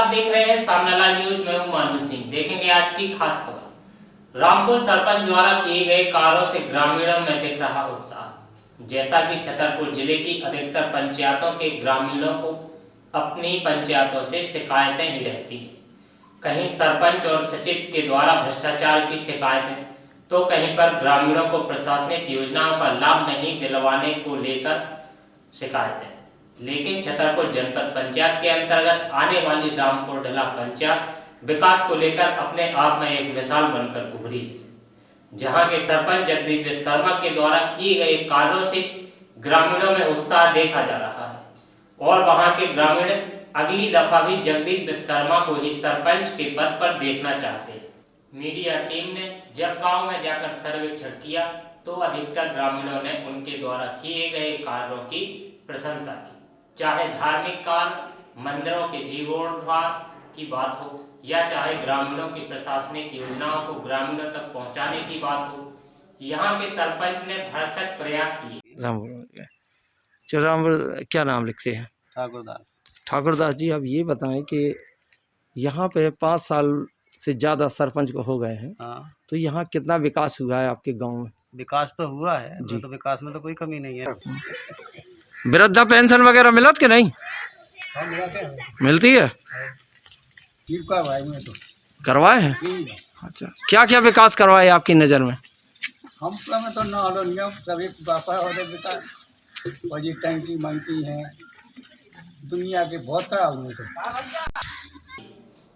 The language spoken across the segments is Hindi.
आप देख रहे हैं सामनाला न्यूज। मैं हूं मानव सिंह। देखेंगे आज की खास खबर। रामपुर सरपंच द्वारा किए गए कार्यों से ग्रामीणों में दिख रहा उत्साह। जैसा कि छतरपुर जिले की अधिकतर पंचायतों के ग्रामीणों को अपनी पंचायतों से शिकायतें ही रहती है। कहीं सरपंच और सचिव के द्वारा भ्रष्टाचार की शिकायतें, तो कहीं पर ग्रामीणों को प्रशासनिक योजनाओं का लाभ नहीं दिलवाने को लेकर शिकायतें। लेकिन छतरपुर जनपद पंचायत के अंतर्गत आने वाली रामपुर ढला पंचायत विकास को लेकर अपने आप में एक मिसाल बनकर उभरी, जहां के सरपंच जगदीश विश्वकर्मा के द्वारा किए गए कार्यों से ग्रामीणों में उत्साह देखा जा रहा है और वहां के ग्रामीण अगली दफा भी जगदीश विश्वकर्मा को ही सरपंच के पद पर देखना चाहते हैं। मीडिया टीम ने जब गांव में जाकर सर्वेक्षण किया तो अधिकतर ग्रामीणों ने उनके द्वारा किए गए कार्यों की प्रशंसा की। चाहे धार्मिक कार्य, मंदिरों के जीर्णोद्धार की बात हो या चाहे ग्रामीणों की प्रशासनिक योजनाओं को ग्रामीणों तक पहुंचाने की बात हो, यहां के सरपंच ने भरसक प्रयास किए। रामपुर क्या नाम लिखते हैं? ठाकुरदास। ठाकुरदास जी, अब ये बताएं कि यहाँ पे 5 साल से ज़्यादा सरपंच को हो गए हैं, हाँ, तो यहाँ कितना विकास हुआ है आपके गांव में? विकास तो हुआ है जी। तो विकास में तो कोई कमी नहीं है। वृद्धा पेंशन वगैरह मिलत कि नहीं? हाँ, मिलती है? भाई में तो करवाए हैं? अच्छा, क्या क्या विकास करवाए आपकी नज़र में? हम में तो ना नियम सभी बापा वाले बेटा और ये टंकी मंकी हैं दुनिया के बहुत खराब हुए थे।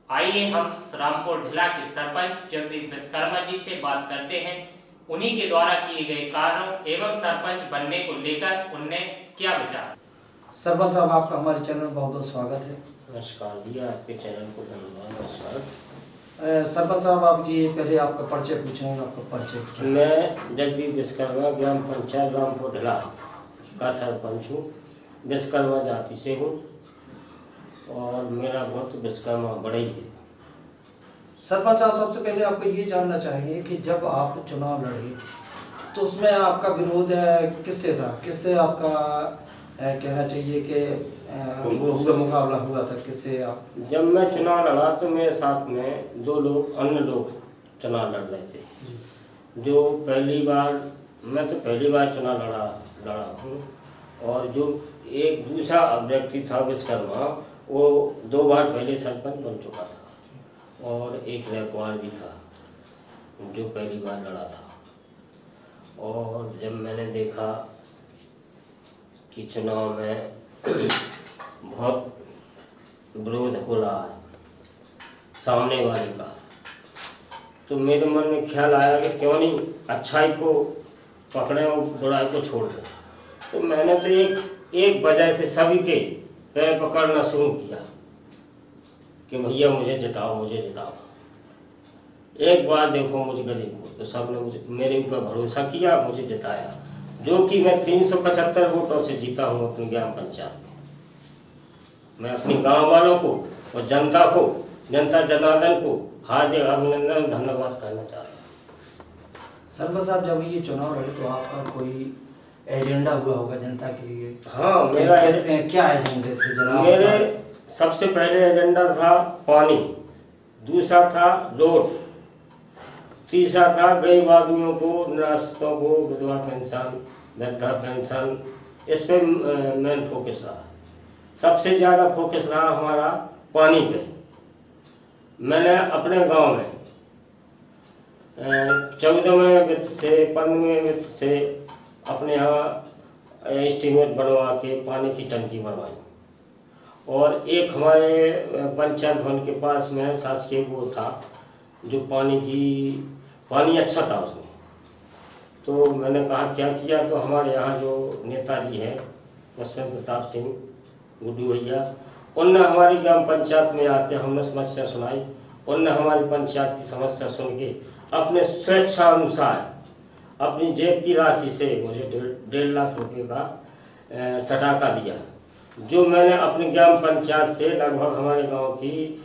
आइए हम रामपुर ढिला के सरपंच जगदीश विश्वकर्मा जी से बात करते हैं। उन्हीं के द्वारा किए गए कार्यों एवं सरपंच बनने को लेकर उनने क्या विचार। सरपंच साहब, आपका हमारे चैनल में बहुत बहुत स्वागत है। नमस्कार भैया, आपके चैनल को धन्यवाद। नमस्कार सरपंच साहब, आप ये पहले आपका परिचय पूछेंगे, आपका परिचय क्या है? मैं जगदीश विश्वकर्मा ग्राम पंचायत रामपुर ढला का सरपंच हूँ। विश्वकर्मा जाति से हूँ और मेरा गोत्र विश्वकर्मा बड़े ही है। सरपंच साहब, सबसे पहले आपको ये जानना चाहेंगे कि जब आप चुनाव लड़े तो उसमें आपका विरोध किससे था? किससे आपका कहना चाहिए कि वो हुआ मुकाबला हुआ था, किससे आप? जब मैं चुनाव लड़ा तो मेरे साथ में 2 लोग अन्य लोग चुनाव लड़ रहे थे। जो पहली बार, मैं तो पहली बार चुनाव लड़ा हूँ और जो एक दूसरा व्यक्ति था विश्वकर्मा, वो 2 बार पहले सरपंच बन चुका था और एक रैकवार भी था जो पहली बार लड़ा था। और जब मैंने देखा कि चुनाव में बहुत विरोध हो रहा है सामने वाले का, तो मेरे मन में ख्याल आया कि क्यों नहीं अच्छाई को पकड़े और बुराई को छोड़ दें। तो मैंने तो एक वजह से सभी के पैर पकड़ना शुरू किया कि भैया मुझे जिताओ, मुझे जिताओ, एक बार देखो मुझे गरीब को। तो सबने मुझे मेरे ऊपर भरोसा किया, मुझे जिताया, जो कि मैं 375 वोटों से जीता हूँ अपनी ग्राम पंचायत में। मैं अपने गांव वालों को और जनता को, जनता जनार्दन को हार्दिक अभिनंदन धन्यवाद कहना चाहता हूँ। सरपंच साहब, जब ये चुनाव लड़े तो आपका कोई एजेंडा हुआ होगा जनता के लिए? हाँ, मेरा कहते हैं क्या एजेंडे थे जनाब? मेरे सबसे पहले एजेंडा था पानी, दूसरा था रोड, तीसरा था गरीब आदमियों को नाश्तों को, विधवा पेंशन, वृद्धा पेंशन, इस पे मेन फोकस रहा। सबसे ज़्यादा फोकस रहा हमारा पानी पे। मैंने अपने गांव में 14वें वित्त से 15वें वित्त से अपने यहाँ एस्टीमेट बनवा के पानी की टंकी बनवाई और एक हमारे पंचायत भवन के पास में शासकीय वो था जो पानी अच्छा था उसमें। तो मैंने कहा क्या किया, तो हमारे यहाँ जो नेताजी हैं पुष्पेंद्र प्रताप सिंह गुड्डू भैया, उनने हमारी ग्राम पंचायत में आके हमने समस्या सुनाई। उनने हमारी पंचायत की समस्या सुन के अपने स्वेच्छानुसार अपनी जेब की राशि से मुझे 1.5 लाख रुपए का सटाका दिया, जो मैंने अपनी ग्राम पंचायत से लगभग हमारे गांव की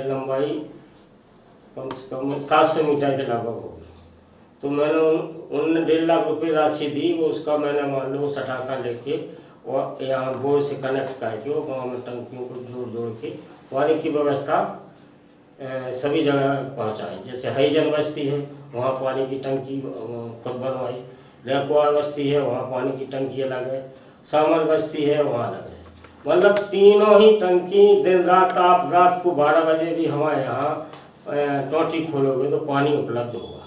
लंबाई कम से कम 700 मीटर के लगभग होगी। तो मैंने उन 1.5 लाख रुपए राशि दी, वो उसका मैंने मान लो सटाका लेके और यहाँ बोर्ड से कनेक्ट करके वो गाँव में टंकियों को जोड़ जोड़ के पानी की व्यवस्था सभी जगह पहुंचाएं। जैसे हरिजन बस्ती है, वहाँ पानी की टंकी खुद बनवाई। रेकुआ बस्ती है, वहाँ पानी की टंकी अलग है। सामर बस्ती है, वहाँ अलग है। मतलब तीनों ही टंकी दिन रात, आप रात को 12 बजे भी हमारे यहाँ टोटी खोलोगे तो पानी उपलब्ध होगा।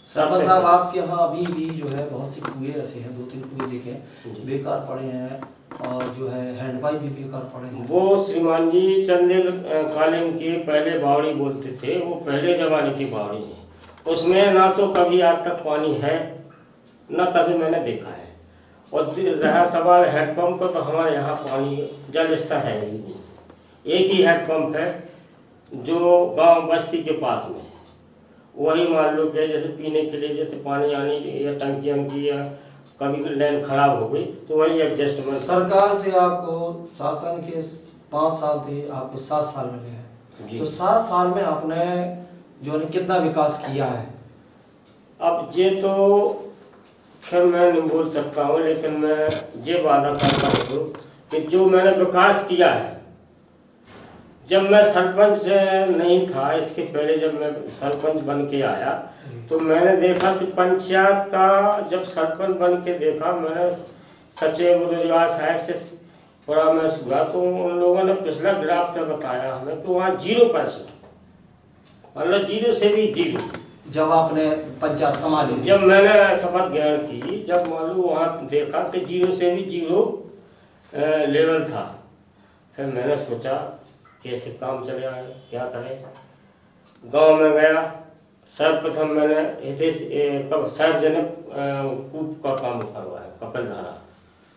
सरपंच साहब, आपके यहाँ अभी भी जो है बहुत सी कुएं ऐसे हैं, 2-3 कुएं देखे जी। बेकार पड़े हैं, और जो है हैंडपाइप भी बेकार पड़े हैं। वो श्रीमान जी चंदेल कालीन के पहले बावड़ी बोलते थे, वो पहले जमाने की बावड़ी है। उसमें ना तो कभी आज तक पानी है, ना कभी मैंने देखा है। और रहा सवाल हैंडपम्प का, तो हमारे यहाँ पानी जल स्तर है ही नहीं। एक ही हैंडपम्प है जो गांव बस्ती के पास में है। वही मान लो कि जैसे पीने के लिए जैसे पानी आनी या टंकी वंकी या कभी लाइन खराब हो गई तो वही एडजस्टमेंट। सरकार से आपको शासन के 5 साल थे, आपको 7 साल मिले हैं, जी। तो 7 साल में आपने जो है कितना विकास किया है? अब ये तो खैर मैं नहीं बोल सकता हूँ, लेकिन मैं ये वादा करता हूँ कि जो मैंने विकास किया है, जब मैं सरपंच नहीं था, इसके पहले जब मैं सरपंच बन के आया तो मैंने देखा कि पंचायत का जब सरपंच बन के देखा, मैंने सचिव रोजगार सहायक से परामर्श हुआ तो उन लोगों ने पिछला ग्राफ में बताया हमें कि वहाँ 0%, मतलब 0 से भी 0। जब आपने पंचायत संभाली, जब मैंने शपथ ग्रहण की, जब मालूम वहाँ देखा कि 0 से भी 0 लेवल था। फिर मैंने सोचा कैसे काम चलेगा, क्या करें। गांव में गया, सर्वप्रथम मैंने सार्वजनिक कूप का काम करवाया, कपिलधारा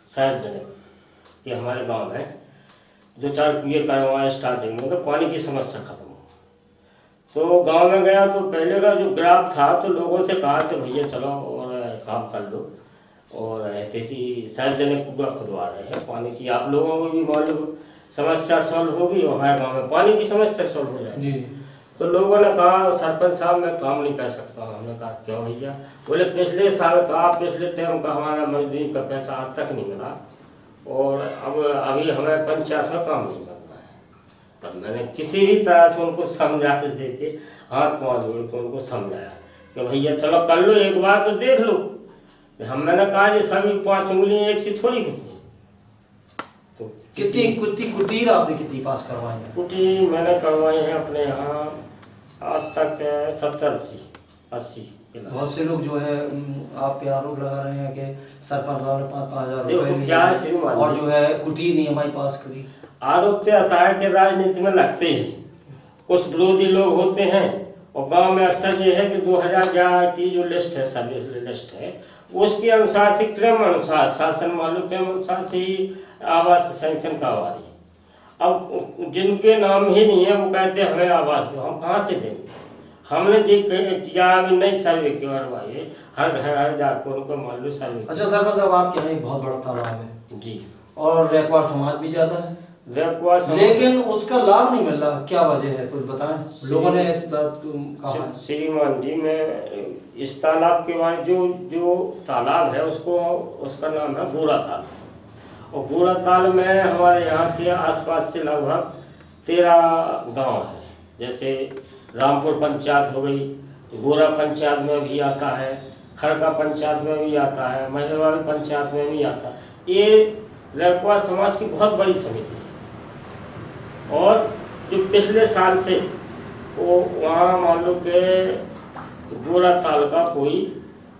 सार्वजनिक। ये हमारे गांव में 2-4 कुएं करवाए स्टार्टिंग में, तो पानी की समस्या खत्म हो। तो गांव में गया तो पहले का जो ग्राफ था, तो लोगों से कहा कि भैया चलो और काम कर लो, और ऐसी सार्वजनिक कुआं खुदवा रहे हैं पानी की, आप लोगों को भी मालूम समस्या सॉल्व होगी और हमारे गाँव में पानी की समस्या सॉल्व हो जाएगी। तो लोगों ने कहा सरपंच साहब मैं काम नहीं कर सकता हूँ। हमने कहा क्यों भैया? बोले पिछले साल का, पिछले टाइम का हमारा मजदूरी का पैसा आज तक नहीं मिला, और अब अभी हमें पंचायत में काम नहीं करना है। तब मैंने किसी भी तरह से उनको समझा दे के हाथ पाँव जोड़ के उनको समझाया कि भैया चलो कर लो, एक बार तो देख लो। मैंने कहा ये सभी 5 उंगलियाँ एक सी थोड़ी होती हैं। तो कितनी कुटीर आपने कितनी पास करवाई है? कुटी मैंने करवाई है अपने यहाँ आज तक 70-80। बहुत से लोग जो है आप पे आरोप लगा रहे हैं कि सरपंच साहब ने 5,000 देखो रुपए क्या है लिए श्रीमान, और जो है कुटीर नहीं हमारी पास करी। आरोप से असहाय के राजनीति में लगते हैं, कुछ विरोधी लोग होते हैं। और गांव में अक्सर ये है कि 2011 की जो लिस्ट है, सर्विस लिस्ट है, उसके अनुसार से क्रम अनुसार शासन मालूम क्रम अनुसार से ही आवास सैंक्शन करवाई। अब जिनके नाम ही नहीं है वो कहते हैं हमें आवास दो, हम कहाँ से देंगे? हमने जो किया अभी नई सर्वे करवाई है, हर घर जाकर उनको मान लो सर्वे। अच्छा सरपंच साहब, आपके यहाँ एक बहुत बड़ा तालाब है जी, और रेकवार समाज भी ज्यादा है, लेकिन उसका लाभ नहीं मिल रहा, क्या वजह है कुछ बताएं? लोगों ने इस बात को कहा। श्रीमान जी, मैं इस तालाब के बारे जो तालाब है उसका नाम है गोरा ताल। और गोरा ताल में हमारे यहाँ के आसपास से लगभग 13 गांव है। जैसे रामपुर पंचायत हो गई, गोरा पंचायत में भी आता है, खड़का पंचायत में भी आता है, महिलवाड़ी पंचायत में भी आता है। ये रेकवार समाज की बहुत बड़ी समिति है। और जो पिछले साल से वो वहाँ मान लो कि गोरा ताल का कोई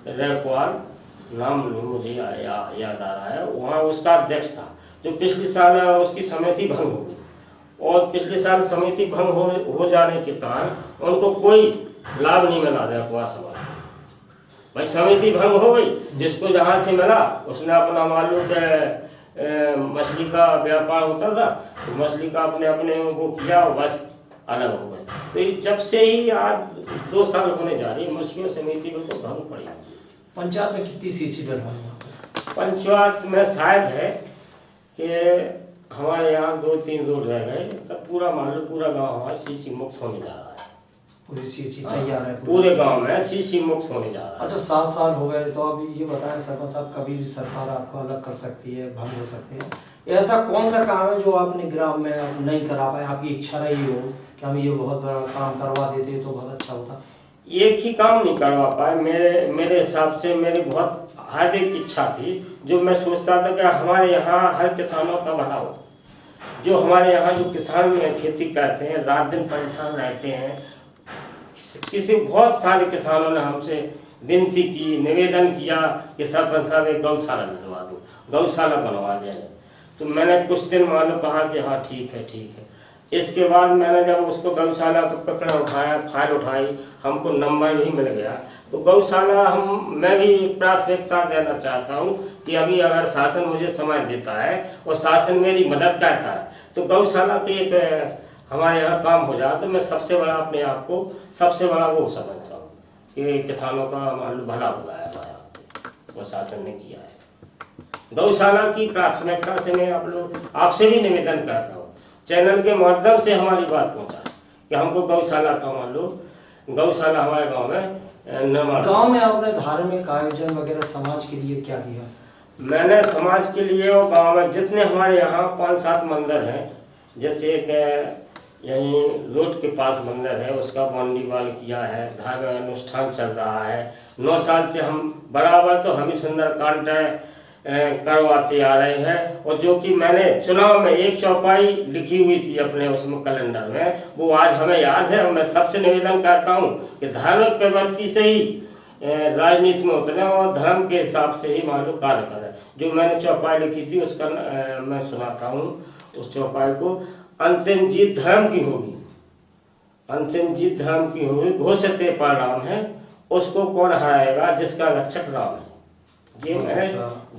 रेकवार, नाम नहीं मुझे याद आ रहा है, वहाँ उसका अध्यक्ष था, जो पिछले साल उसकी समिति भंग हो गई। और पिछले साल समिति भंग हो जाने के कारण उनको कोई लाभ नहीं मिला रेकवार समाज को। भाई समिति भंग हो गई, जिसको जहाँ से मिला उसने अपना मान लो कि मछली का व्यापार होता था, तो मछली का अपने वो किया, बस अलग हो गए। तो जब से ही आज 2 साल होने जा रही है, मछलियों समिति में तो भंग पड़ी। पंचायत में कितनी सीसी डलवाई? पंचायत में शायद है कि हमारे यहाँ 2-3 रोड रह गए, तब पूरा मान लो पूरा गाँव हमारा सीसी मुक्त होने जा रहा है। पूरी सीसी तैयार है पूरे गांव में सीसी मुक्त होने जा रहा है। अच्छा 7 साल हो गए, तो अब ये बताएं सरपंच साहब, कभी भी सरकार आपको अलग कर सकती है, भंग हो सकती है, ऐसा कौन सा काम है जो आपने ग्राम में नहीं करा पाए, आपकी इच्छा रही हो कि हम ये बहुत बड़ा काम करवा देते तो बहुत अच्छा होता? एक ही काम नहीं करवा पाए। मेरे हिसाब से मेरी बहुत हार्दिक इच्छा थी, जो मैं सोचता था कि हमारे यहाँ हर किसानों का भला हो। जो हमारे यहाँ जो किसान खेती करते हैं, रात दिन परेशान रहते हैं, किसी बहुत सारे किसानों ने हमसे विनती की, निवेदन किया कि सरपंच साहब एक गौशाला दिलवा दो, गौशाला बनवा दिया जाए। तो मैंने कुछ दिन मानो कहा कि हाँ ठीक है ठीक है। इसके बाद मैंने जब उसको गौशाला को पकड़ा उठाया, फाइल उठाई, हमको नंबर भी मिल गया। तो गौशाला मैं भी प्राथमिकता देना चाहता हूँ कि अभी अगर शासन मुझे समय देता है और शासन मेरी मदद करता है तो गौशाला पे एक हमारे यहाँ काम हो जाए तो मैं सबसे बड़ा अपने आप को सबसे बड़ा वो समझता हूँ कि किसानों का भला हुआ है हमारे यहाँ से, वो शासन ने किया है। गौशाला की प्राथमिकता से मैं आपसे भी निवेदन करता हूँ, चैनल के माध्यम से हमारी बात पहुँचा कि हमको गौशाला का गौशाला हमारे गांव में निर्माण। गांव में आपने धार्मिक आयोजन वगैरह समाज के लिए क्या किया? मैंने समाज के लिए और गांव में जितने हमारे यहाँ 5-7 मंदिर हैं, जैसे एक यहीं रोड के पास मंदिर है, उसका बाउंड्री वॉल किया है, धार्मिक अनुष्ठान चल रहा है। 9 साल से हम बराबर तो हम ही सुंदरकांड करवाते आ रहे हैं। और जो कि मैंने चुनाव में एक चौपाई लिखी हुई थी अपने उसमें कैलेंडर में, वो आज हमें याद है। और मैं सबसे निवेदन करता हूँ कि धार्मिक प्रवृत्ति से ही राजनीति में उतरे और धर्म के हिसाब से ही मान लो कार्य करें। जो मैंने चौपाई लिखी थी उसका मैं सुनाता हूँ उस चौपाई को। अंतिम जीत धर्म की होगी, अंतिम जीत धर्म की होगी, घोषित परिणाम है, उसको कौन हराएगा जिसका रक्षक राम है।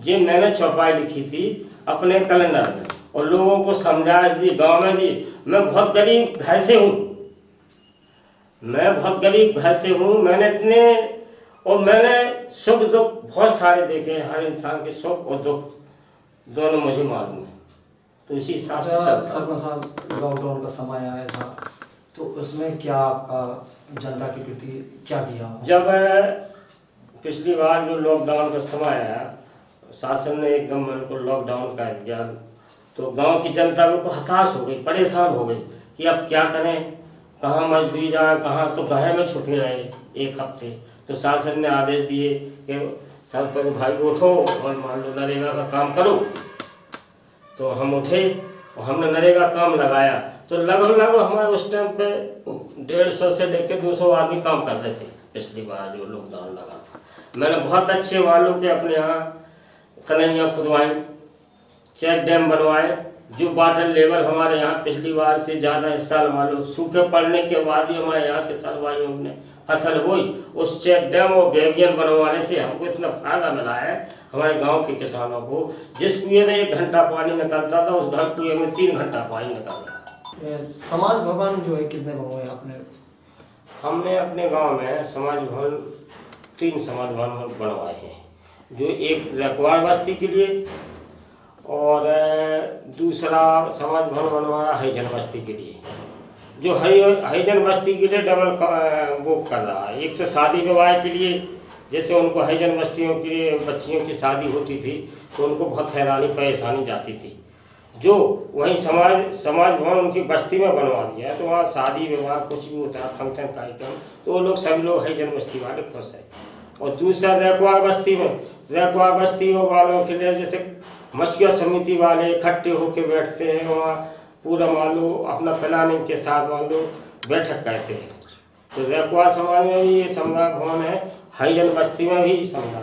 ये मैंने चौपाई लिखी थी अपने कैलेंडर में और लोगों को समझा दी, गांव में दी। मैं बहुत गरीब घर से हूँ, मैंने सुख दुख बहुत सारे देखे हैं। हर इंसान के सुख और दुख दोनों मुझे मालूम है, तो इसी हिसाब से चलता हूं। सरपंच साहब लॉकडाउन का समय आया था तो उसमें क्या आपका जनता के प्रति क्या किया? जब पिछली बार जो लॉकडाउन का समय आया, शासन ने एकदम को लॉकडाउन कर दिया, तो गांव की जनता बिल्कुल हताश हो गई, परेशान हो गई कि अब क्या करें, कहाँ मजदूरी जाए, कहाँ, तो घर में छुपे रहे 1 हफ्ते। तो शासन ने आदेश दिए कि सरपंच भाई उठो और मान लो नरेगा का काम करो। तो हम उठे और हमने नरेगा काम लगाया। तो लगभग हमारे उस टाइम पे 150 से लेकर 200 आदमी काम कर रहे थे। पिछली बार जो लॉकडाउन लगा था, मैंने बहुत अच्छे वालों के अपने यहाँ कन्हैया खुदवाई, चेक डैम बनवाए। जो वाटर लेवल हमारे यहाँ पिछली बार से ज़्यादा इस साल मालूम, सूखे पड़ने के बाद भी हमारे यहाँ किसान भाइयों ने फसल बोई। उस चेक डैम और गैवियन बनवाने से हमको इतना फायदा मिला है हमारे गांव के किसानों को। जिस कुएं में 1 घंटा पानी निकलता था, उस घर कुएं में 3 घंटा पानी निकल रहा है। समाज भवन जो है कितने बनवाए आपने? हमने अपने गांव में समाज भवन 3 समाज भवन बनवाए हैं। जो एक रखवाड़ बस्ती के लिए और दूसरा समाज भवन बनवाया हरिजन बस्ती के लिए। जो हरिजन बस्ती के लिए डबल वो कर रहा है। एक तो शादी विवाह के लिए, जैसे उनको हरिजन बस्तियों के लिए बच्चियों की शादी होती थी तो उनको बहुत हैरानी परेशानी जाती थी। जो वहीं समाज भवन उनकी बस्ती में बनवा दिया, तो वहाँ शादी विवाह कुछ भी होता है, फंक्शन कार्यक्रम, तो वो लोग सभी लोग हरिजन बस्ती वाले खुश है। और दूसरा रैकवाड़ बस्ती में, रैकवाड़ बस्ती वालों के लिए जैसे मछुआ समिति वाले इकट्ठे होकर बैठते हैं, वहाँ पूरा मान लो अपना प्लानिंग के साथ मान लो बैठक करते हैं। तो रैकवाड़ समाज में भी ये समुदाय भवन है, हरिजन बस्ती में भी समुदाय